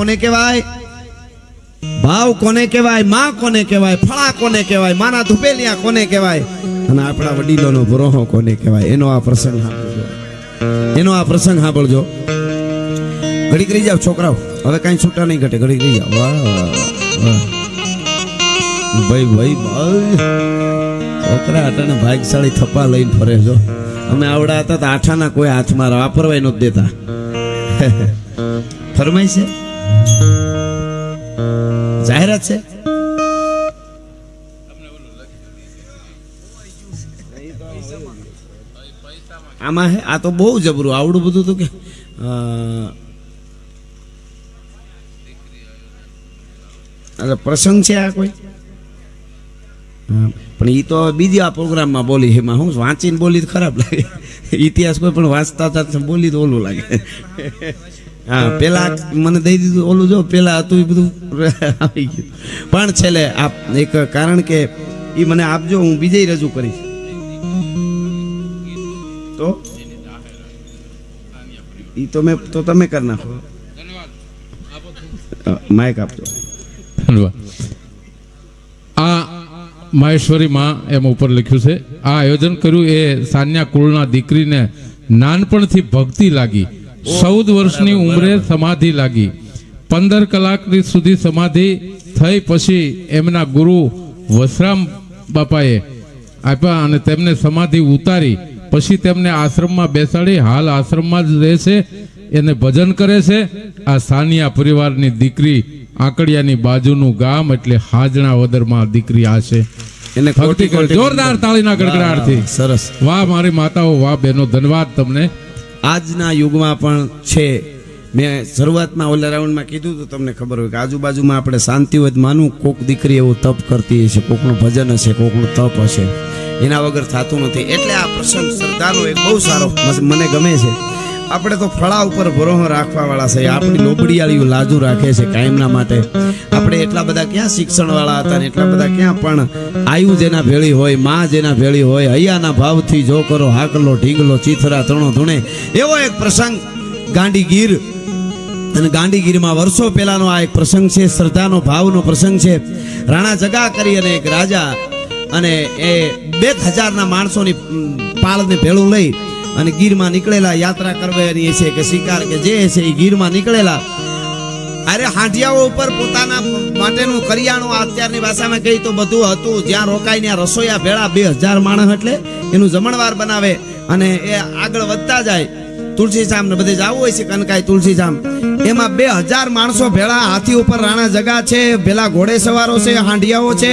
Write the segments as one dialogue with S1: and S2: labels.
S1: કોને કહેવાય? ભાવ કોને કહેવાય? માં કોને કહેવાય? ફળા કોને કહેવાય? માના ધુપેલિયા કોને કહેવાય? અને આપણા વડીલોનો ભરોહો કોને કહેવાય? એનો આ પ્રસંગ સાંભળજો, એનો આ પ્રસંગ સાંભળજો. ઘડીક રહી જાવ છોકરાઓ, હવે કઈ છૂટા નહીં ઘટે. ઘડીક રહી જાવ. વાહ વાહ ભાઈ ભાઈ ભાઈ, છોકરા અટાણે ભાગશાળી થપ્પા લઈને ફરે છો. અમે આવડા હતા તો આઠાના કોઈ હાથમાં વાપરવાય નહોતા દેતા. ફરમાય છે, જાહેરાત છે. આમાં હે, આ તો બહુ જબરું આવડું બધું તો કે પ્રસંગ છે આ કોઈ, પણ એ તો બીજા પ્રોગ્રામમાં બોલી. એમાં હું વાંચીને બોલી તો ખરાબ લાગે. ઇતિહાસ કોઈ પણ વાંચતા બોલી તો ઓલું લાગે. હા, પેલા મને દઈ દીધું ઓલું, જો પેલા હતું એ બધું આવી ગયું. પણ છેલ્લે આપ એક કારણ કે એ મને આપજો, હું બીજે રજૂ કરીશ. તો ઈ તો મેં તો તમે કરી નાખો. માઇક આપજો.
S2: આ મહેશ્વરી માં એમ ઉપર લખ્યું છે, આ આયોજન કર્યું એ સાન્યા કુળના દીકરીને નાનપણથી ભક્તિ લાગી. 14 વર્ષની ઉંમરે સમાધિ લાગી. 15 કલાક સુધી સમાધિ થઈ પછી એમના ગુરુ વસરામ બાપાએ આપ્યા અને તેમને સમાધિ ઉતારી. પછી તેમને આશ્રમમાં બેસાડી હાલ આશ્રમમાં જ રહે છે, એને ભજન કરે છે. આ સાનિયા પરિવારની દીકરી આંકડિયાની બાજુનું ગામ એટલે હાજણા વદરમાં દીકરી આ છે.
S1: એને
S2: ભક્તિ કરે. જોરદાર તાળીના ગડગડાટથી.
S1: સરસ.
S2: વાહ મારી માતાઓ, વાહ બહેનો, ધન્યવાદ તમને.
S1: આજના યુગમાં પણ છે. મેં શરૂઆતમાં ઓલા રાઉન્ડમાં કીધું તો તમને ખબર હોય કે આજુબાજુમાં આપણે શાંતિ હોય માનું કોક દીકરી એવું તપ કરતી હશે, કોકનું ભજન હશે, કોકનું તપ હશે, એના વગર થતું નથી. એટલે આ પ્રસંગ સરદારનો એક બહુ સારો મને ગમે છે. આપણે તો ફળા ઉપર ભરોહો રાખવા વાળા છે. આપણી લોબડીયાળીઓ લાજુ રાખે છે કાયમના માટે. આપણે એટલા બધા ક્યાં શિક્ષણ વાળા હતા ને એટલા બધા ક્યાં, પણ આયુ જેના ભેળી હોય, માં જેના ભેળી હોય, હૈયાના ભાવથી જો કરો હાકલો ઢીંગલો ચીથરા તણો ધૂણે, એવો એક પ્રસંગ ગાંડીગીર. અને ગાંડીગીરમાં વર્ષો પહેલાનો આ એક પ્રસંગ છે, શ્રદ્ધાનો ભાવનો પ્રસંગ છે. રાણા જગા કરી અને એક રાજા અને એ 2000ના માણસોની પાળને ભેળું લઈ અને ગીરમાં નીકળેલા. યાત્રા કરવાની છે કે શિકાર કે જે છે એ ગીરમાં નીકળેલા. અરે હાંડિયાઓ ઉપર પોતાના માટેનું કરિયાણું અત્યારની ભાષામાં કહી તો બધું હતું. જ્યાં રોકાય ત્યાં રસોઈયા ભેળા 2000 માણસ એટલે એનું જમણવાર બનાવે અને એ આગળ વધતા જાય. તુલસીધામ ને બધે જવું હોય છે, કનકાઈ તુલસીધામ, એમાં 2000 માણસો ભેળા. હાથી ઉપર રાણા જગા છે, પેલા ઘોડે સવારો છે, હાંડિયાઓ છે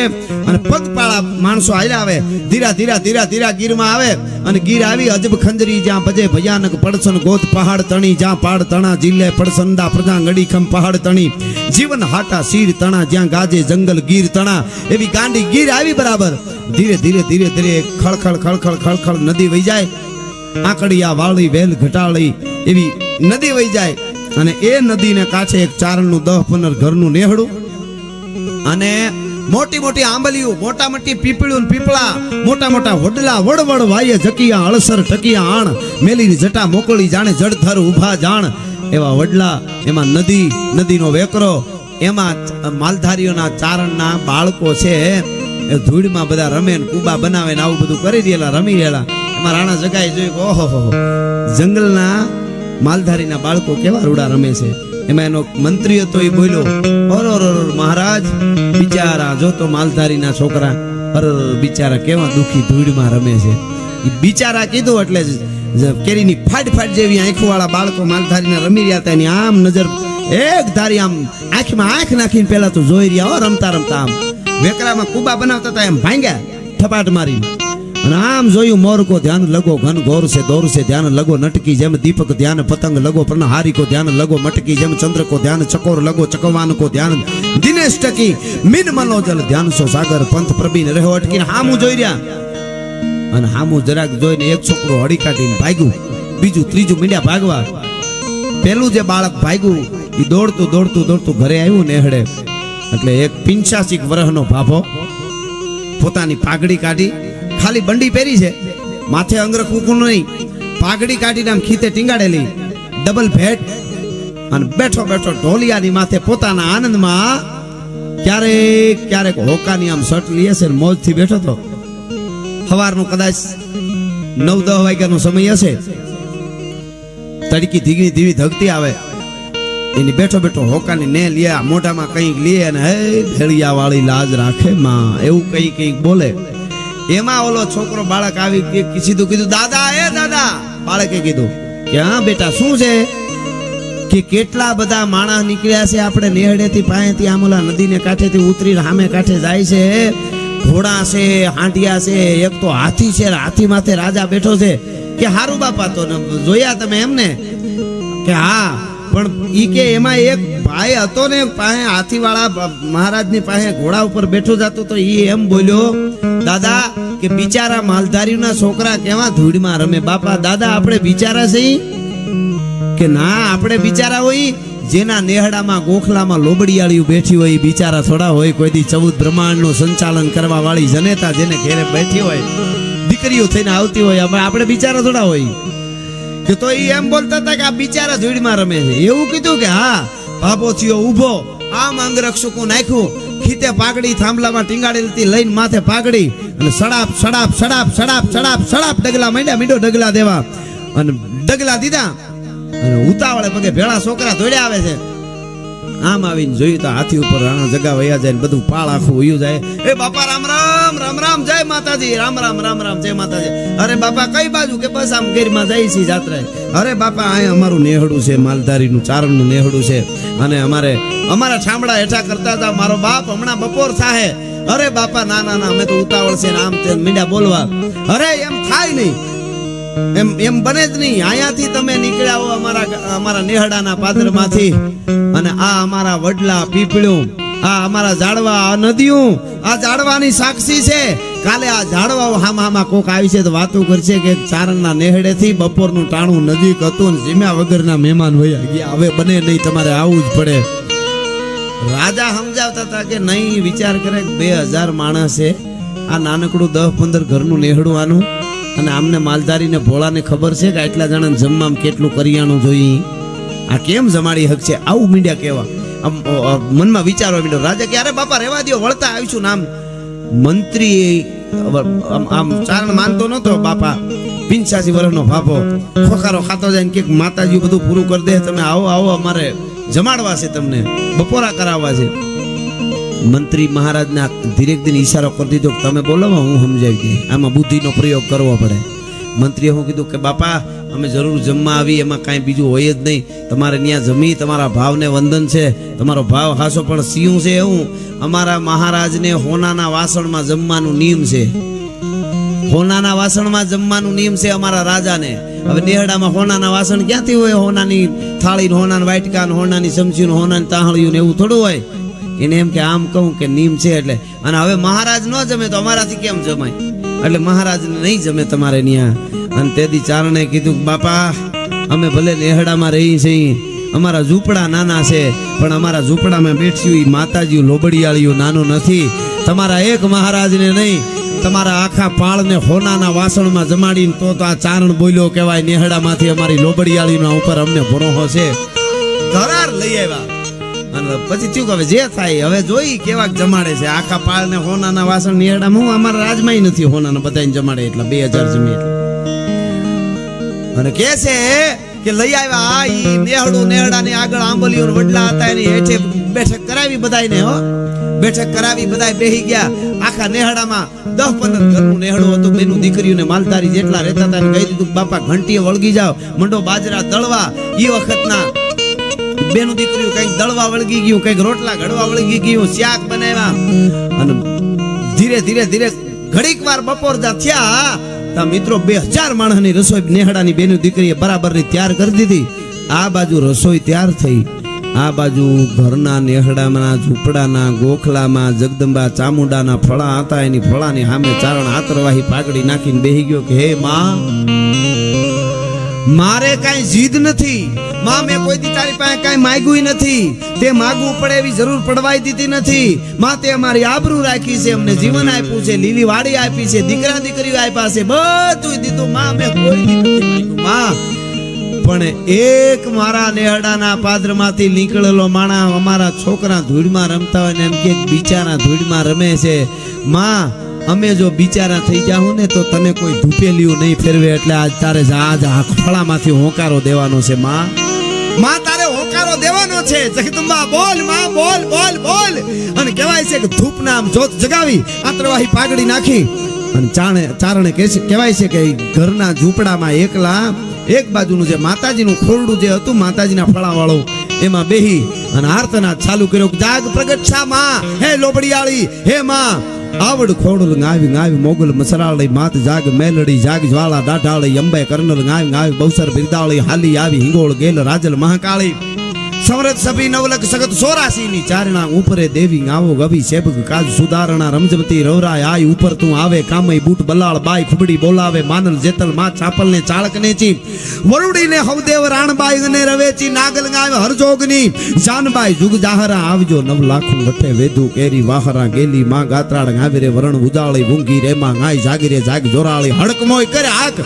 S1: અને પગપાળા માણસો હાલ્યા આવે. ધીરા ધીરા ધીરા ધીરા ગીરમાં આવે અને ગીર આવી અજબ ખંજરી જ્યાં ભજે ભયાનક પડસન ગોત પહાડ તણી, જ્યાં પાડ તણા જિલ્લે પડસંદા પ્રજા ગડીખમ પહાડ તણી, જીવન હાટા શીર તણા, જ્યાં ગાજે જંગલ ગીર તણા. એવી ગાંડી ગીર આવી બરાબર. ધીરે ધીરે ધીરે ધીરે ખળખળ ખળખળ ખળખળ નદી વહી જાય. આંકડિયા વાળી વેલ ઘટાળી એવી નદી વહી જાય અને એ નદીને કાંઠે એક ચારણનું 10-15 ઘરનું નેહડું અને મોટી મોટી આંબલીઓ, મોટા મોટી પીપળું પીપળા, મોટા મોટા વડલા વડવડ વાયે જકિયા અળસર ટકિયા આણ, મેલીની જટા મોકળી જાણે જળધર ઉભા જાણ. એવા વડલા, એમાં નદી, નદીનો વેકરો, એમાં માલધારીઓના ચારણના બાળકો છે એ ધૂળમાં બધા રમે ને કુબા બનાવે ને આવું બધું કરી રહેલા, રમી રહેલા. એમાં રાણા જગાએ જોયું કે ઓહો જંગલના માલધારીના બાળકો કેવા રૂડા રમે છે. એમાં એનો મંત્રી હતો એ બોલ્યો, અરર મહારાજ, બિચારા જો તો માલધારીના છોકરા અરર બિચારા કેવા દુખી ધૂળમાં રમે છે. એ બિચારા કીધું એટલે કેરીની ફાટ ફાટ જેવી આંખો વાળા બાળકો માલધારીના રમી રહ્યા હતા. એની આમ નજર એક ધારી આમ આંખમાં આંખ નાખીને પેલા તો જોઈ રહ્યા રમતા રમતા. આમ વેકરામાં કુબા બનાવતા હતા એમ ભાંગ્યા થપાટ મારીને. અને આમ જોયું મોર કો ધ્યાન લગો ઘન ગૌર સે દોર સે ધ્યાન લગો નટકી જેમ દીપક ધ્યાન પતંગ લગો પ્રણહારી કો ધ્યાન લગો મટકી જેમ ચંદ્ર કો ધ્યાન ચકોર લગો ચકવાન કો ધ્યાન દિનેશ ટકી મિન મનોજલ ધ્યાન સો સાગર પંથ પ્રબીન રહ્યો અટકીને હામું જોઈ રહ્યા. અને હામું જરાક જોઈને એક છોકરો હળી કાઢીને ભાગ્યું, બીજું ત્રીજું મીંડ્યા ભાગવા. પેલું જે બાળક ભાગ્યું એ દોડતું દોડતું દોડતું ઘરે આવ્યું નેહડે એટલે એક 85 વર્ષનો ભાભો પોતાની પાઘડી કાઢી, ખાલી બંડી પહેરી છે, માથે અંગ્રખ મૂકવું નહીં, પાઘડી કાઢીને આમ ખીતે ટીંગાડેલી, ડબલ ભેટ અને બેઠો બેઠો ઢોલિયાની માથે પોતાના આનંદમાં ક્યારેક ક્યારેક હોકાની આમ શર્ટ લીએ છે ને મોજથી બેઠો તો સવારનું કદાચ 9-10 વાગ્યાનો સમય હશે, તડકી ધીમી ધીમી ધગતી આવે, એની બેઠો બેઠો હોકાની ને લે, મોઢામાં કંઈક લે અને હે ભેળિયા વાળી લાજ રાખે માં એવું કંઈક બોલે. એમાં ઓલો છોકરો બાળક આવી સીધું કીધું, દાદા એ દાદા. બાળકે કીધું કે હા બેટા શું છે? કે કેટલા બધા માણસ નીકળ્યા છે આપણે નેહડેથી પાસેથી આમ ઓલા નદીને કાંઠેથી ઉતરી સામે કાંઠે જાય છે, ઘોડા છે, હાંડિયા છે, એક તો હાથી છે, હાથી માથે રાજા બેઠો છે. કે હારું બાપા તો જોયા તમે એમને? કે હા, પણ ઈ કે એમાં એક ભાઈ હતો ને પાસે હાથીવાળા મહારાજની પાસે ઘોડા ઉપર બેઠો જતો તો ઈ એમ બોલ્યો, દાદા કે બિચારા માલધારીના છોકરા કેવા ધૂળમાં રમે. બાપા દાદા આપણે બિચારા છીએ? કે ના, આપણે બિચારા હોય જેના નેહડામાં ગોખલામાં લોબડિયાળીઓ બેઠી હોય બિચારા થોડા હોય. કોઈ દી 14 બ્રહ્માંડનું સંચાલન કરવા વાળી જનેતા જેને ઘેરે બેઠી હોય, દીકરીઓ થઈને આવતી હોય, આપણે બિચારા થોડા હોય. કે તો ઈ એમ બોલતા હતા કે આ બિચારા ધૂળમાં રમે છે. એવું કીધું કે હા. બાપો થયો ઊભો, આમ અંગરક્ષકો નાખ્યું, ખીતે પાઘડી થાંભલામાં ટીંગાડેલી લઈને માથે પાઘડી અને સડાપ સડાપ સડાપ સડાપ સડાપ સડાપ ડગલા માંડ્યા, મીંડો ડગલા દેવા અને ડગલા દીધા અને ઉતાવળે પગે ભેળા છોકરા દોડ્યા આવે છે. આમ આવીને જોયું તો હાથી ઉપર રાણા જગા વયા જાય ને બધું પાળ આખું વયું જાય. એ બાપા રામ રામ રામ રામ, જય માતાજી, રામ રામ રામ રામ, જય માતાજી. અરે બાપા કઈ બાજુ? કે બસ આમ ગીરમાં જાય છે જાત્રા. અરે બાપા અહીંયા અમારું નેહડું છે, માલધારીનું ચારણનું નેહડું છે અને અમારા ઠામડા હેઠા કરતા હતા. મારો બાપ હમણાં બપોર થાહે. અરે બાપા ના ના ના, અમે તો ઉતાવળ છે ને આમ તેમ મીંડા બોલવા. અરે એમ થાય નહીં, એમ બને જ નહીં. અહીંયાથી તમે નીકળ્યા હો અમારા નેહડાના પાદરમાંથી અને આ અમારા વડલા પીપળું, આ અમારા ઝાડવા, આ નદીઓ, આ ઝાડવાની સાક્ષી છે. કાલે આ ઝાડવાઓ હામાં કોક આવી છે તો વાતો કરશે કે ચારણના નેહડેથી બપોરનું ટાણું નજીક હતું ને જીમ્યા વગરના મહેમાન વયા ગયા. હવે બને નહીં, તમારે આવવું જ પડે. રાજા સમજાવતા હતા કે નહીં, વિચાર કરે 2000 માણસ છે, આ નાનકડું 10-15 ઘરનું નેહડું આનું, અને આમને માલધારીને ભોળાને ખબર છે કે આટલા જણાને જમવામાં કેટલું કરિયાણું જોઈએ, આ કેમ જમાડી હક છે? આવું મીડિયા કેવા મનમાં વિચારવા મીડ્યો. રાજા કે અરે બાપા રહેવા દો, વળતા આવીશું. નામ મંત્રી આમ ચારણ માનતો નતો બાપા, 85 વર્ષનો ભાભો ખોખારો ખાતો જાય ને કે માતાજી બધું પૂરું કરી દે, તમે આવો આવો, અમારે જમાડવા છે, તમને બપોરા કરાવવા છે. મંત્રી મહારાજને ધીરે ધીરે ઈશારો કરી દીધો કે તમે બોલો, હું સમજાવી દઈ. આમાં બુદ્ધિનો પ્રયોગ કરવો પડે. મંત્રીએ શું કીધું કે બાપા અમે જરૂર જમવા આવી, એમાં કાંઈ બીજું હોય જ નહીં. તમારે ત્યાં જમી, તમારા ભાવને વંદન છે, તમારો ભાવ હાસો. પણ સિંહ છે એવું, અમારા મહારાજને હોનાના વાસણમાં જમવાનું નિયમ છે. હોનાના વાસણમાં જમવાનું નિયમ છે અમારા રાજાને. હવે નેહડામાં હોનાના વાસણ ક્યાંથી હોય? હોનાની થાળી, હોનાના વાટકા, હોનાની ચમચી, હોનાની તાહળીયું ને એવું થોડું હોય. એને એમ કે આમ કહું કે નિયમ છે એટલે. અને હવે મહારાજ ન જમે તો અમારાથી કેમ જમાય? એટલે મહારાજને નહીં જમે તમારે ત્યાં. અને તેથી ચારણે કીધું કે બાપા અમે ભલે નેહડામાં રહી છીએ, અમારા ઝૂંપડા નાના છે, પણ અમારા ઝૂંપડામાં બેઠ્યું માતાજી લોબડિયાળીઓ નાનું નથી. તમારા એક મહારાજને નહીં, તમારા આખા પાળને હોનાના વાસણમાં જમાડીને તો આ ચારણ બોલ્યો કહેવાય. નેહડામાંથી અમારી લોબડિયાળીના ઉપર અમને ભરોસો છે. ઘરાર લઈ આવ્યા અને પછી થયું કે હવે જે થાય હવે જોઈ કેવા જમાડે છે. આખા પાળને હોનાના વાસણ નેહડામાં, હું અમારા રાજમાં નથી હોનાના બધાને જમાડે એટલા 2000 જમે એટલે. અને કે છે કે લઈ આવ્યા ઈ નેહડું, નેહડાની આગળ આંબલીઓ વડલા હતા, એની હેઠે બેઠક કરાવી બધાને. હો બેઠક કરાવી, બધા બેહી ગયા. આખા નેહડામાં 10-15 ઘરનું નેહડું હતું. બેનું દીકરીઓને માલધારી જેટલા રહેતા હતા કહી દીધું બાપા ઘંટીએ વળગી જાવ, મંડો બાજરા દળવા. એ વખતના બેનું દીકરીઓ કઈક દળવા વળગી ગયું, કઈક રોટલા ઘડવા વળગી ગયું, શાક બનાવ્યા. અને ધીરે ધીરે ધીરે ઘડીક વાર બપોર થયા તા મિત્રો 2000 માણસની રસોઈ નેહડાની બેનું દીકરીએ બરાબરની તૈયાર કરી દીધી. આ બાજુ રસોઈ તૈયાર થઈ, આ બાજુ ઘરના નેહડાના ઝૂંપડાના ગોખલામાં જગદંબા ચામુંડાના ફળા હતા. એની ફળાની સામે ચારણ આતરવાહી પાઘડી નાખીને બેહી ગયો કે હે માં, મારે કાંઈ જીદ નથી માં, મેં કોઈ દી તારી પાસે કાંઈ માંગ્યું નથી, તે માગવું પડે એવી જરૂર પડવાઈ દીધી નથી માં. તે અમારી આબરૂ રાખી છે, અમને જીવન આપ્યું છે, લીલી વાડી આપી છે, દીકરા દીકરીઓ આપ્યા છે, બધું દીધું માં, મેં કોઈ દી નથી માંગ્યું માં. પણ એક મારા નેહડાના પાદરમાંથી નીકળેલો માણા અમારા છોકરા ધૂળમાં રમતા હોય ને એમ કે બિચારા ધૂળમાં રમે છે, માં અમે જો બિચારા થઈ જાઉં ને તો તને કોઈ ધૂપેલિયું નહીં ફેરવે, એટલે આજ તારે આજ ફળામાંથી હોંકારો દેવાનો છે માં, માં તારે હોંકારો દેવાનો છે. જગદંબા બોલ માં, બોલ બોલ બોલ. અને કહેવાય છે કે ધૂપના આમ જોત જગાવી આંતરવાહી પાઘડી નાખી અને ચારણે કહેવાય છે કે ઘરના ઝૂંપડામાં એકલા એક બાજુનું જે માતાજીનું ખોરડું જે હતું માતાજીના ફળાવાળું એમાં બેહી અને આર્તનાદ ચાલુ કર્યો, જાગ પ્રગટ છા માં, હે લોબડિયાળી, હે માં આવડ ખોડલ ગાવી ગાવી મોગલ મસરાળી માત જાગ મેલડી જાગ જ્વાળા દાઢાળી અંબે કર્નલ ગાવી ગાવી બૌસર બિરદાળી હાલી આવી હિંગોળ ગેલ રાજલ મહાકાળી સમરથ સભી નવલક સગત 84 ની ચારણા ઉપરે દેવી આવો ગવી સેબક કાજ સુધારણા રમજમતી રવરાય આય ઉપર તું આવે કામઈ બૂટ બલાળ બાઈ ખુબડી બોલાવે માનલ જેતલ માં ચાપલ ને ચાળક ને ચી વરુડી ને હવદેવ રાણબાઈ અને રવેચી નાગલ ગાવે હરજોગની જાનબાઈ જુગ જાહરા આવજો 9 લાખું ગઠે વેદુ કેરી વાહરા ગેલી માં ગાત્રાળ ગાવી રે વરણ ઉજાળી ભૂંગી રે માં ગાય જાગી રે જાગ જોરાળી હડકમોય કરે આક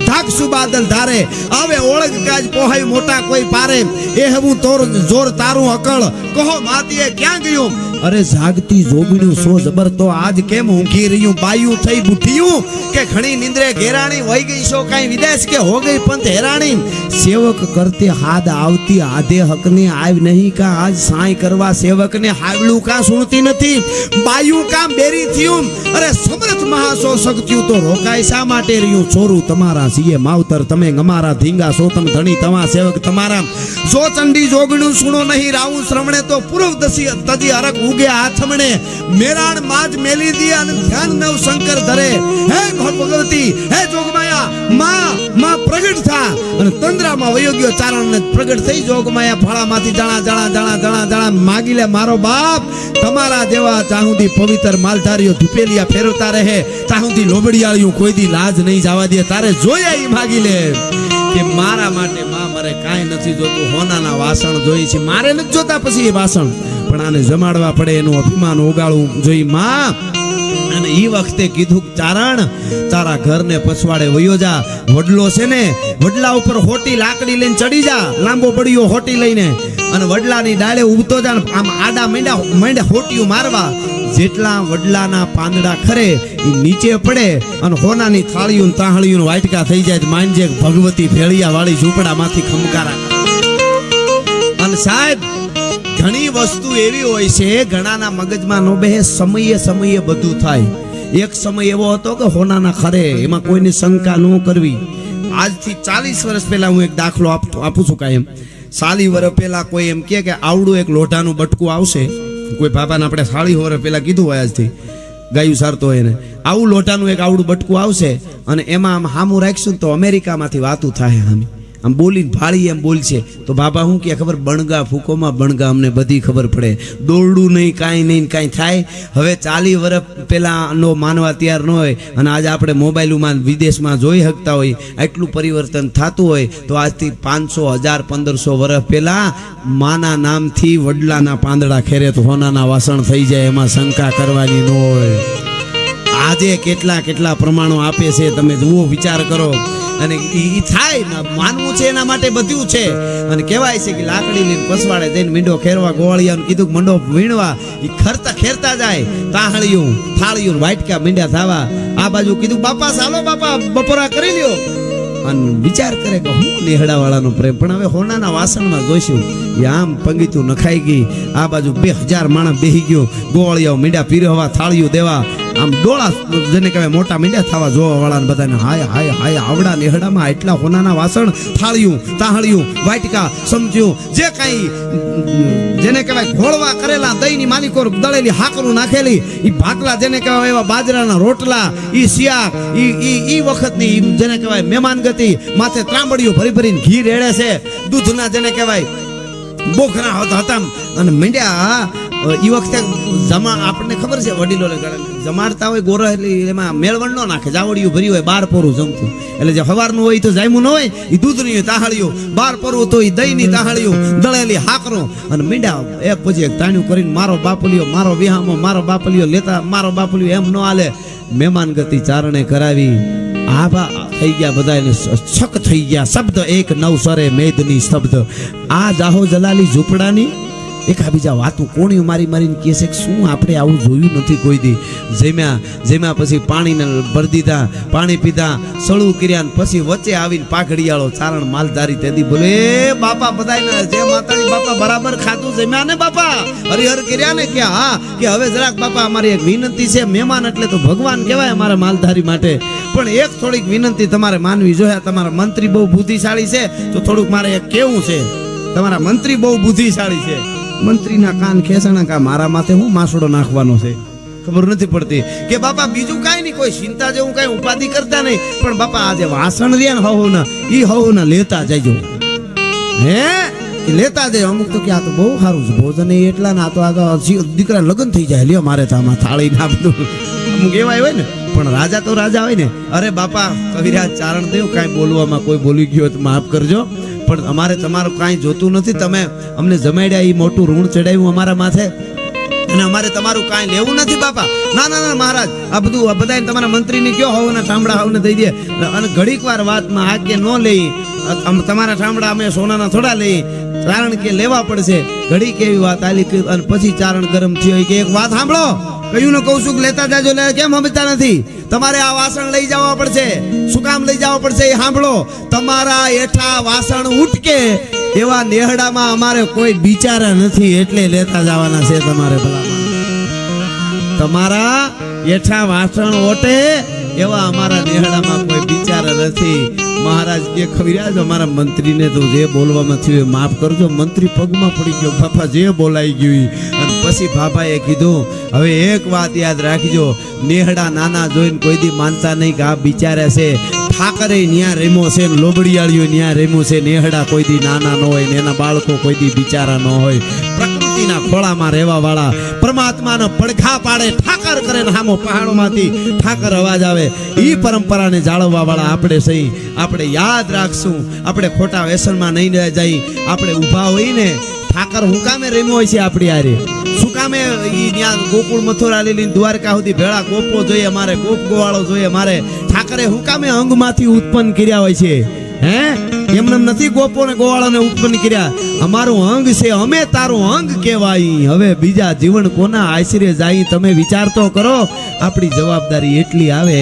S1: ધાક સુબાદલ ધારે આવે ઓળખ કાજ પોહાય મોટા કોઈ પારે એ હવું તોર જોર તારું અકળ કહો માતીએ ક્યાં ગયું, અરે જાગતી જોગણ્યું સો જબર તો આજ કેમ ઊંઘી રહ્યું, બાયું થઈ બુઠિયું કે ઘણી નિંદ્રે ઘેરાણી વહી ગઈ છો કાઈ વિદેશ કે હો ગઈ પંથ હેરાણી, સેવક કરતે હાદ આવતી આધે હકને આવ નહીં કા આજ સાય કરવા સેવકને હાવલું કા સુણતી નથી, બાયું કા બેરી થયું, અરે સમર્થ મહાસો શક્તિયું તો રોકાય શા માટે રહ્યું, ચોરું તમારા સીએ માવતર તમે અમારા ધીંગા સોતમ ધણી તમા સેવક તમારા જો ચંડી જોગણું સુણો નહીં રાવું શ્રવણે તો પૂર્વ દસી તજી અરક ઉગે આથમણે મેરાણ માજ મેલી દી અને ધ્યાન નવ શંકર ધરે, હે ભગવતી હે જોગમાયા માં પ્રગટ થા અને તંદ્રામાં વયોગ્ય ચારણ ને પ્રગટ થઈ જોગમાયા ફળામાંથી જાણા જાણા જાણા જાણા જાણા માગી લે મારો બાપ, તમારા જેવા ચાહુદી પવિત્ર માલધારીઓ ધુપેલિયા ફેરવતા રહે, ચાહુદી લોબડિયાળીઓ કોઈ દી લાજ નહીં જવા દે, તારે જોયા ઈ માગી લે કે મારા માટે માં મારે કાંઈ નથી જોતું, હોનાના વાસણ જોઈ છે, મારે નથી જોતા પછી એ વાસણ પણ આને જમાડવા પડે એનું અભિમાન ઓગાળવું જોઈ માં. અને ઈ વખતે કીધું ચારણ તારા ઘરને પછવાડે વયો જા, વડલો છે ને વડલા ઉપર હોટી લાકડી લઈને ચડી જા, લાંબો બળિયો હોટી લઈને અને વડલાની ડાળે ઉભતો જા, આમ આડા માંડ્યા હોટીયું મારવા, જેટલા વડલાના પાંદડા ખરે એ નીચે પડે અને હોનાની થાળીયું તાહળીયું વાટકા થઈ જાય, માનજે ભગવતી ભેળિયા વાળી ઝૂંપડામાંથી ખમકારા. અને સાહેબ ઘણી વસ્તુ એવી હોય છે ઘણાના મગજમાં નો બેહે, સમયે સમયે બધું થાય. એક સમય એવો હતો કે હોનાના ખરે એમાં કોઈને શંકા ન કરવી. આજથી 40 વર્ષ પહેલા હું એક દાખલો આપું છું કાયમ. 40 વર્ષ પહેલા કોઈ એમ કે આવડું એક લોઢાનું બટકું આવશે, કોઈ બાપાને આપણે 40 વર્ષ પહેલા કીધું હોય આજથી ગાયું સારતો હોય ને, આવું લોઢાનું એક આવડું બટકું આવશે અને એમાં આમ હામું રાખશું તો અમેરિકામાંથી વાતું થાય, આમ બોલીને ભાળી એમ બોલશે તો બાબા શું કે ખબર, બણગા ફૂકોમાં બણગા, અમને બધી ખબર પડે, દોરડું નહીં કાંઈ નહીં કાંઈ થાય. હવે 40 વર્ષ પહેલાંનો માનવા તૈયાર ન હોય અને આજે આપણે મોબાઈલમાં વિદેશમાં જોઈ શકતા હોય, આટલું પરિવર્તન થતું હોય તો આજથી 500 1000 1500 વર્ષ પહેલાં માના નામથી વડલાના પાંદડા ખેરે તો હોનાના વાસણ થઈ જાય, એમાં શંકા કરવાની ન હોય. આજે કેટલા કેટલા પ્રમાણો આપે છે તમે જુઓ, વિચાર કરો. અને ઈ થાય માનવું છે એના માટે બધું છે. અને કહેવાય છે કે લાકડી લઈને પસવાડે જઈને મીંડો ખેરવા ગોવાળિયાનું કીધું મંડો વીણવા, ઈ ખરતા ખેરતા જાય, તાહળિયું થાળિયું વાટકા મીંડા થાવા. આ બાજુ કીધું બાપા ચાલો બાપા બપોરા કરી લ્યો, અને વિચાર કરે કે હું નેહડા વાળાનો પ્રેમ, પણ હવે હોનાના વાસણમાં જોઈશું. આમ પંગીતું નખાઈ ગઈ, આ બાજુ 2000 માણસ બેહી ગયો, ગોવાળિયાઓ મીંડા પીરવા થાળિયું દેવા, આમ ડોળા જેને કહેવાય મોટા મીંડા થવા જોવા વાળાને બધાને હાય હાય હાય આવડા નેહડામાં એટલા હોનાના વાસણ, થાળિયું તાહળિયું વાટકા સમજ્યું જે કાંઈ જેને કહેવાય ઘોળવા કરેલા, દહીંની માલિકોર દળેલી હાકરું નાખેલી, ઈ ભાકલા જેને કહેવાય એવા બાજરાના રોટલા, ઈ શિયાક, ઈ વખતની જેને કહેવાય મહેમાન ગતિ, માથે ત્રાંબડીઓ ભરી ભરીને ઘી રેડે છે, દૂધના જેને કહેવાય બોખરા હતા. અને મીંડ્યા ઈ વખતે આપણને ખબર છે વડીલોને જમાડતા હોય ગોરા, એટલે એમાં મેળવણ ન નાખે, જાવડિયું ભરી હોય, 12 પોરું જમતું, એટલે જે સવારનું હોય તો જામ્યું ન હોય, એ દૂધની તાહળીઓ, 12 પોરું તો એ દહીંની તાહળીઓ, દળેલી હાકરો. અને મીંડા એક પછી એક તાણ્યું કરીને મારો બાપલિયો, મારો વિહામો, મારો બાપલિયો લેતા, મારો બાપલિયો એમ ન હાલે. મહેમાન ગતિ ચારણે કરાવી આભા થઈ ગયા બધાને છક થઈ ગયા શબ્દ એક નવસરે મેદની શબ્દ આ જાહો જલાલી ઝૂંપડાની એકાબીજા વાતું કોણીઓ મારી મારીને કહે છે કે શું આપણે આવું જોયું નથી કોઈ દી જેમ્યા પછી પાણીને ભરી દીધા પાણી પીધા સળું કર્યા ને પછી વચ્ચે આવીને પાઘડિયાળો ચારણ માલધારી તેદી બોલે એ બાપા બધાને જે માતાજી બાપા બરાબર ખાધું જમ્યા ને બાપા હરિહર કર્યા ને કે હા કે હવે જરાક બાપા અમારી એક વિનંતી છે મહેમાન એટલે તો ભગવાન કહેવાય અમારા માલધારી માટે પણ એક થોડીક વિનંતી તમારે માનવી જોઈએ તમારા મંત્રી બહુ બુદ્ધિશાળી છે તો થોડુંક મારે એક કેવું છે તમારા મંત્રી બહુ બુદ્ધિશાળી છે મંત્રીના કાન ખેસણા કા મારા માથે હું માસડો નાખવાનો છે ખબર નથી પડતી કે બાપા બીજું કાંઈ નહીં કોઈ ચિંતા જેવું કાંઈ ઉપાધિ કરતા નહીં પણ બાપા આજે વાસણ રહ્યા ને હવના ઈ હવના લેતા જજો હે લેતા જાય અમુક તો કે આ તો બહુ સારું છે ભોજન એ એટલા ના તો આ દીકરા લગ્ન થઈ જાય લ્યો મારે તો આમાં થાળી ના બધું અમુક એવા હોય ને પણ રાજા તો રાજા હોય ને અરે બાપા કવિરાજ ચારણ દેવ કાંઈ બોલવામાં કોઈ બોલી ગયો તો માફ કરજો પણ અમારે તમારું કાંઈ જોતું નથી તમે અમને જમાડ્યા એ મોટું ઋણ ચડાવ્યું અમારા માથે અને અમારે તમારું કાંઈ લેવું નથી બાપા ના ના ના મહારાજ આ બધું બધાને તમારા મંત્રીને કયો હોવના ઠામડા હોવને દઈ દે અને ઘડીક વાર વાતમાં આજ્ઞા ન લઈ તમારા ઠામડા અમે સોનાના થોડા લઈ કારણ કે લેવા પડશે ઘડીક એવી વાત આલી અને પછી ચારણ ગરમ થયો કે એક વાત સાંભળો કયું ને કહું છું કે લેતા જાજો કેમ સમજતા નથી તમારે આ વાસણ લઈ જવા પડશે શું કામ લઈ જવા પડશે એ સાંભળો તમારા એઠા વાસણ ઉટકે એવા નેહડામાં અમારે કોઈ બિચારા નથી એટલે લેતા જવાના છે તમારે ભલામાં તમારા એઠા વાસણ ઓટે એવા અમારા નેહડામાં કોઈ બિચારા નથી મહારાજ કે ખવિરાજ અમારા મંત્રીને તો જે બોલવામાં થયું એ માફ કરજો મંત્રી પગમાં પડી ગયો બાપા જે બોલાઈ ગયું અને પછી બાપાએ કીધું હવે એક વાત યાદ રાખજો નેહડા નાના જોઈને કોઈ દી માનતા નહીં કે આ બિચારા છે ઠાકરે ન્યા રેમો છે ને લોબડિયાળીઓ ન્યા રેમો છે નેહડા કોઈ દી નાના ન હોય ને એના બાળકો કોઈ દી બિચારા ન હોય પ્રકૃતિના ખોળામાં રહેવા વાળા પરમાત્માનો પડઘા પાડે ઠાકર કરે ને હામો પહાડોમાંથી ઠાકર અવાજ આવે ઈ પરંપરાને જાળવવા વાળા આપણે સહી આપણે યાદ રાખશું આપણે ખોટા વ્યસનમાં નહીં જઈ આપણે ઊભા હોઈને ઠાકર હું કામે રેમો હોય છે આપણી આરે શું કામે ઈ ત્યાં ગોકુળ મથુરા લઈને દ્વારકા સુધી ભેળા ગોપો જોઈએ મારે ગોપ ગોવાળો જોઈએ મારે ઠાકરે હું કામે અંગમાંથી ઉત્પન્ન કર્યા હોય છે હે એમને નથી ગોપો ને ગોવાળોને ઉત્પન્ન કર્યા અમારું અંગ છે અમે તારું અંગ કહેવાય હવે બીજા જીવન કોના આશરે જાય તમે વિચાર તો કરો આપણી જવાબદારી એટલી આવે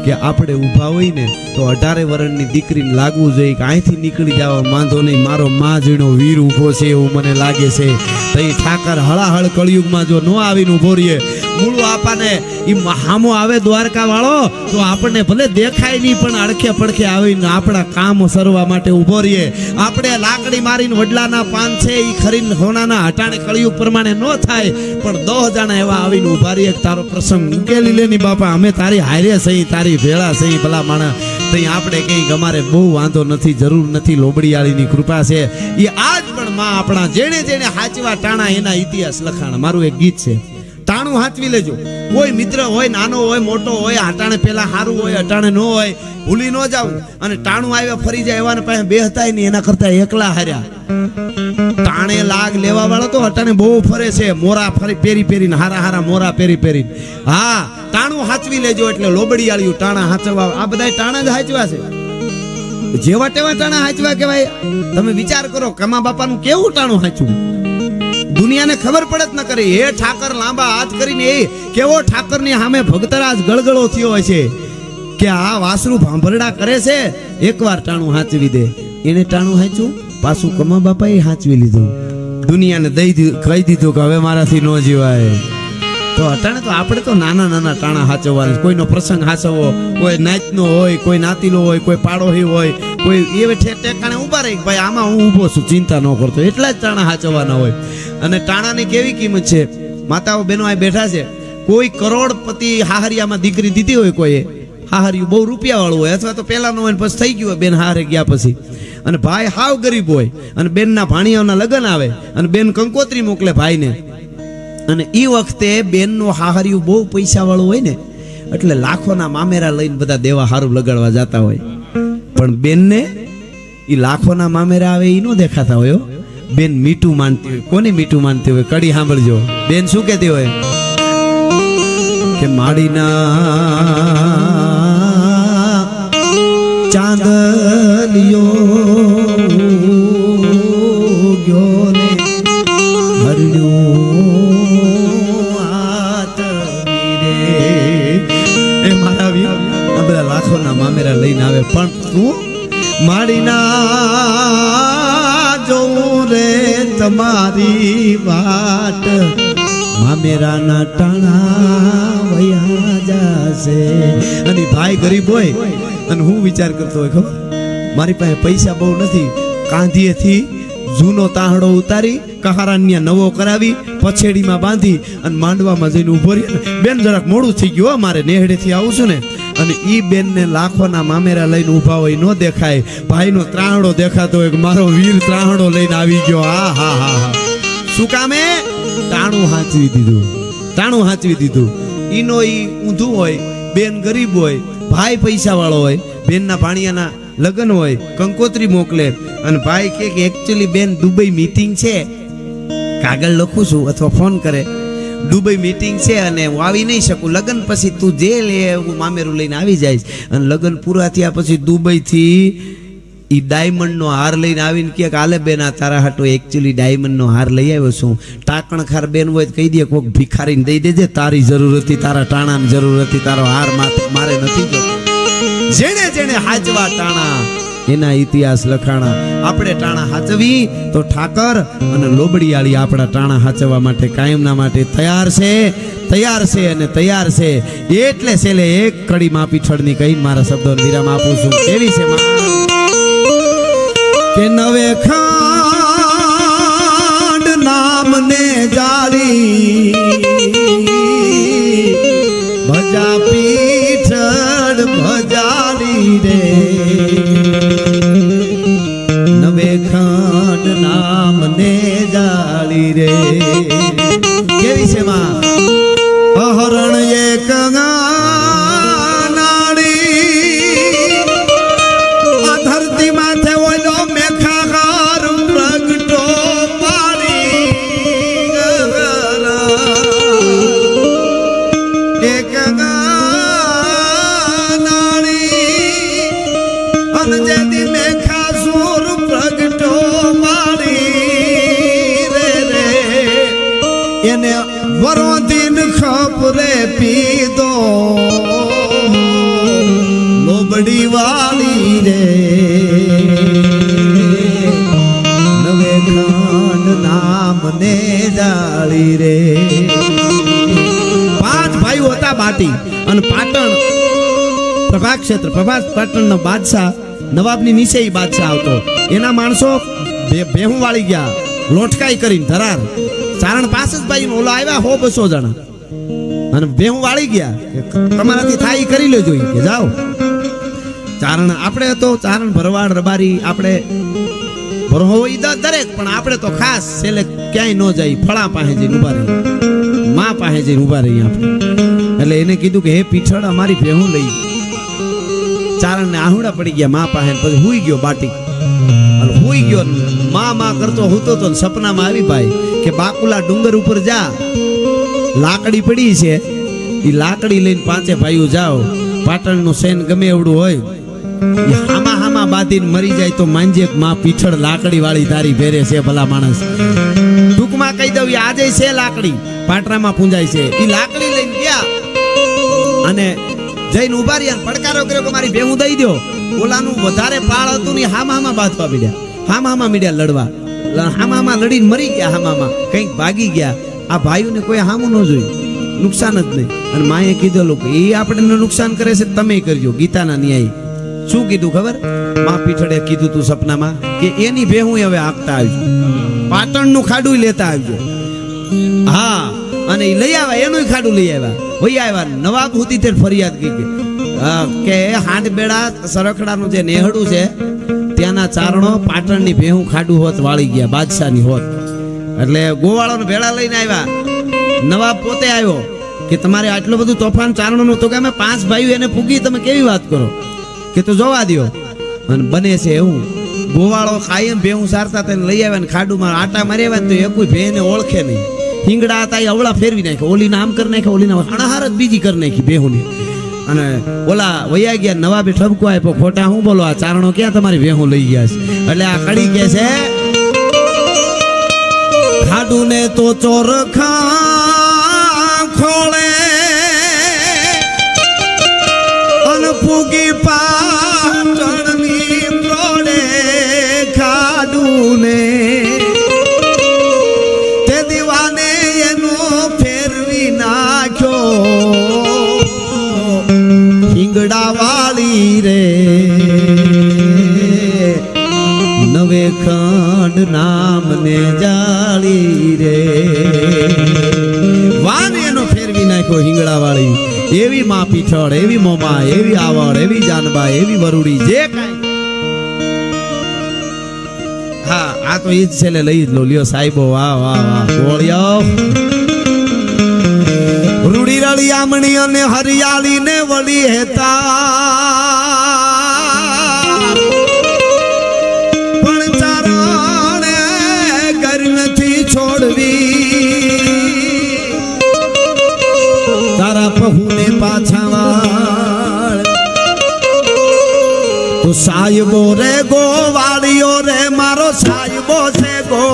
S1: કે આપણે ઊભા હોય ને તો 18 વર્ષની દીકરીને લાગવું જોઈએ કે અહીંથી નીકળી જવા માંધો નહીં મારો માં જીણો વીર ઊભો છે એવું મને લાગે છે તો એ ઠાકર હળાહળ કળિયુગમાં જો ન આવીને ઊભો રહીએ મૂળું આપાને એ હામો આવે દ્વારકા વાળો તો આપણને ભલે દેખાય નહીં પણ અડખે પડખે આવીને આપણા કામ સરવા માટે ઊભો રહીએ આપણે લાકડી મારીને વડલાના પાન છે એ ખરીને સોનાના હટાણે કળિયુગ પ્રમાણે ન થાય પણ 10 જણા એવા આવીને ઊભા રહીએ તારો પ્રસંગ ઉકેલી લેની બાપા અમે તારી હારે સહી તારી ભેળા સહી ભલા માણા તઈ આપણે કઈ અમારે બહુ વાંધો નથી જરૂર નથી લોબડીયાળીની કૃપા છે એ આજ પણ માં આપણા જેણે જેણે હાચવા ટાણા એના ઇતિહાસ લખાણ મારું એક ગીત છે ટાણું હાચવી લેજો કોઈ મિત્ર હોય નાનો હોય મોટો હોય અટાણે પેલા સારું હોય અટાણે ન હોય ભૂલી ન જાવ અને ટાણું આવ્યા ફરી જાય એવાને પાસે બેહતાય નહીં એના કરતા એકલા હાર્યા ટાણે લાગ લેવા વાળો તો અટાણે બહુ ફરે છે મોરા ફરી પેરીને હારા હારા મોરા પેરીને હા ટાણું હાચવી લેજો એટલે લોબડીયાળિયું ટાણા હાચવા આ બધા ટાણા જ હાચવા છે જેવા તેવા ટાણા હાચવા કહેવાય તમે વિચાર કરો કમા બાપાનું કેવું ટાણું હાચવું દુનિયાને ખબર પડે જ ન કરે હે ઠાકર લાંબા હાથ કરીને એ કેવો ઠાકરની સામે ભક્તરાજ ગળગળો થયો હોય છે કે આ વાસરું ભાંભરડા કરે છે એકવાર ટાણું હાચવી દે એને ટાણું હાચ્યું પાછું કમા બાપાએ હાચવી લીધું દુનિયાને કહી દીધું કે હવે મારાથી ન જીવાય તો અટાણે તો આપણે તો નાના નાના ટાણા હાચવવા કોઈનો પ્રસંગ હાચવવો કોઈ નાચનો હોય કોઈ નાતીલો હોય કોઈ પાડોહી હોય કોઈ એવે ઠેકાણે ઊભા રહી ભાઈ આમાં હું ઊભો છું ચિંતા ન કરતો એટલા જ ટાણા હાચવવાના હોય અને ટાણાની કેવી કિંમત છે માતાઓ બહેનો આ બેઠા છે કોઈ કરોડપતિ હાહરિયામાં દીકરી દીધી હોય કોઈ હાહરિયું બહુ રૂપિયા વાળું હોય અથવા તો પહેલા નો હોય પછી થઈ ગયું હોય બેન હારે ગયા પછી અને ભાઈ હાવ ગરીબ હોય અને બેનના ભાણિયાઓના લગ્ન આવે અને બેન કંકોત્રી મોકલે ભાઈને અને એ વખતે બેનનું હાહરિયું બહુ પૈસા વાળું હોય ને એટલે લાખોના મામેરા લઈને બધા દેવા હારું લગાડવા જતા હોય પણ બેનને એ લાખોના મામેરા આવે એ ન દેખાતા હોય બેન મીઠું માનતી હોય કોને મીઠું માનતી હોય કડી સાંભળજો બેન શું કહેતી હોય કે માડીના માંગલ્યો ગયો ને હરડ્યું આતમી રે. એ મારા વીર આ બધા લાખોના મામેરા લઈને આવે પણ તું માડીના જોઉં રે તમારી વાટ મામેરાના ટાણા વયા જાશે. અને ભાઈ ગરીબ હોય અને હું વિચાર કરતો હોય ખબર મારી પાસે પૈસા બહુ નથી, કાંધીએથી જૂનો તાહડો ઉતારી કહારાન્યા નવો કરાવી પછેડીમાં બાંધી અને માંડવામાં જઈને ઉભો રહી. બેન જરાક મોડું થઈ ગયું હો, મારે નેહડેથી આવું છું ને. અને ઈ બેનને લાખોના મામેરા લઈને ઊભા હોય ન દેખાય, ભાઈનો ત્રાહડો દેખાતો હોય કે મારો વીર ત્રાહડો લઈને આવી ગયો. હા હા હા હા. શું કામે? ટાણું હાંચવી દીધું, ટાણું હાંચવી દીધું. ઈનો ઈ ઊંધું હોય, બેન ગરીબ હોય, ભાઈ પૈસા વાળો હોય, બેનના ભાણિયાના લગ્ન હોય, કંકોત્રી મોકલે અને ભાઈ કે એકચ્યુઅલી બેન દુબઈ મીટિંગ છે, કાગળ લખું છું અથવા ફોન કરે દુબઈ મીટિંગ છે અને હું આવી નહીં શકું, લગ્ન પછી તું જે લે હું મામેરું લઈને આવી જઈશ. અને લગ્ન પૂરા થયા પછી દુબઈથી ઈ ડાયમંડનો હાર લઈને આવીને કે આલે બેન આ તારા હાટો એકચ્યુઅલી ડાયમંડનો હાર લઈ આવ્યો છું. ટાકણખાર બેન હોય તો કહી દે કોઈક ભિખારીને દઈ દેજે, તારી જરૂર હતી, તારા ટાણાની જરૂર હતી, તારો હાર મારે નથી જોતો. જેણે જેણે હાચવા ટાણા એના ઇતિહાસ લખાણા. આપણે ટાણા હાચવી તો ઠાકર અને લોબડીયાળી આપણા ટાણા હાચવવા માટે કાયમના માટે તૈયાર છે, તૈયાર છે અને તૈયાર છે. એટલે છેલ્લે એક કડી માં પીઠળની કહીને મારા શબ્દોને વિરામ આપું છું. કેવી છે કે નવે ખાંડ નામને જાળી ભજા પીઠળ ભજાડી રે. નવે ખાંડ નામને જાળી રે. કેવી છે માં? અહરણ એક ધરતી માથે ઓલો મેખાગાર પ્રગટો પાડી એક નાળી અનજેદી મેખા સુર પ્રગટો પાડી રે રે. એને વરોદીન ખપરે પીધો લોબડી વાળી રે. નવે ખાંડ નામને જાળી રે. પાંચ ભાઈઓ હતા બાટી અને પાટણ પ્રભાક્ષેત્ર પ્રભાસ પાટણનો બાદશાહ નવાબની નીચે ઈ બાદશાહ આવતો. એના માણસો ભેહું વાળી ગયા લોટકાઈ કરીને ધરાર. ચારણ પાસે જ ભાઈ ઓલા આવ્યા 100-200 જણા અને ભેહું વાળી ગયા. તમારાથી થાય કરી લેજો કે જાઓ. ચારણ આપણે તો ચારણ ભરવાડ રબારી આપણે ભરવો દરેક, પણ આપણે તો ખાસ છેલ્લે ક્યાંય ન જાય, ફળા પાસે જઈને ઉભા રહી, માં પાસે જઈને ઉભા રહી આપણે. એટલે એને કીધું કે હે પીઠળ અમારી ભેહું લઈ. ચારણ ને આહુડા પડી ગયા માં પાસે. પછી હુઈ ગયો બાટી, હુઈ ગયો માં કરતો હુતો તો સપનામાં આવી ભાઈ કે બાકુલા ડુંગર ઉપર જા, લાકડી પડી છે, એ લાકડી લઈને પાંચે ભાઈઓ જાઓ. પાટણનું સૈન ગમે એવડું હોય હામા હામા બાંધીને મરી જાય તો માંજે માં પીઠળ લાકડી વાળી તારી ભેરે છે ભલા માણસ. ટૂંકમાં કહી દઉં આજે છે લાકડી પાટરામાં પૂંજાય છે. એ લાકડી લઈને ગયા અને જઈને ઉભા રહ્યા, પડકારો કર્યો કે મારી ભેહું દઈ દો. ઓલાનું વધારે પાળ હતું ને હામા બાંધવા મીડ્યા, હામા મીડ્યા લડવા. હામા લડીને મરી ગયા, હામા કંઈક ભાગી ગયા. આ ભાઈઓને કોઈ હામું ન જોયું, નુકસાન જ નહીં. અને માએ કીધેલું કે એ આપણને નુકસાન કરે છે તમે કરજો. ગીતાના ન્યાય શું કીધું ખબર? માં પીઠળે કીધું તું સપનામાં કે એની ભેહું હવે આપતા આવજો, પાટણનું ખાડું લેતા આવજો. હા, અને એ લઈ આવ્યા, એનું ખાડું લઈ આવ્યા. વહી આવ્યા. નવાબ હુતી તે ફરિયાદ કરી કે હાંડ બેડા સરખડાનું જે નેહડું છે ત્યાંના ચારણો પાટણની ભેહું ખાડું હોત વાળી ગયા, બાદશાહની હોત. એટલે ગોવાળોને ભેળા લઈને આવ્યા. નવાબ પોતે આવ્યો કે તમારે આટલું બધું તોફાન ચારણોનું, તો કે અમે 5 ભાઈઓ એને પૂગી, તમે કેવી વાત કરો? કે તો જોવા દો. અને બને છે એવું ગોવાળો કાયમ ભેહું સારતા તેને લઈ આવ્યા ને ખાડુમાં આટા મારી આવ્યા તો એ કોઈ ભેને ઓળખે નહીં. હિંગડા હતા એ અવળા ફેરવી નાખે, ઓલીને આમ કરી નાખે, ઓલીને અણહાર જ બીજી કરી નાખી ભેહુની. અને ઓલા વૈયા ગયા નવાબે ઠપકો આપ્યો ખોટા હું બોલો આ ચારણો ક્યાં તમારી વેહું લઈ ગયા છે એટલે આ કડી કે છે ખાડું ને તો ચોરખા ખોળે અને ફૂગી પાટણની પ્રોડે ખાડું ને તે દીવાને એનો ફેરવી નાખ્યો હિંગડા વાળી રે નવે ખંડ નામ ને જાળી રે વાન એનો ફેરવી નાખ્યો હિંગડા વાળી એવી માં પીઠળ એવી મોમા એવી આવડ એવી જાનબા એવી વરુડી જે કાંઈ હા આ તો ઈ જ છેલ્લે લઈ જ લો લ્યો સાહેબો વાહ વાહ વાહ ગોળિયો રૂડી રળિયામણી અને હરિયાળી ને વળી હેતા પણ ચારણે ઘર નથી છોડવી તારા પહુને પાછા વાળ તો સાહેબો રે ગોવાળિયો રે મારો સાહેબો છે ગો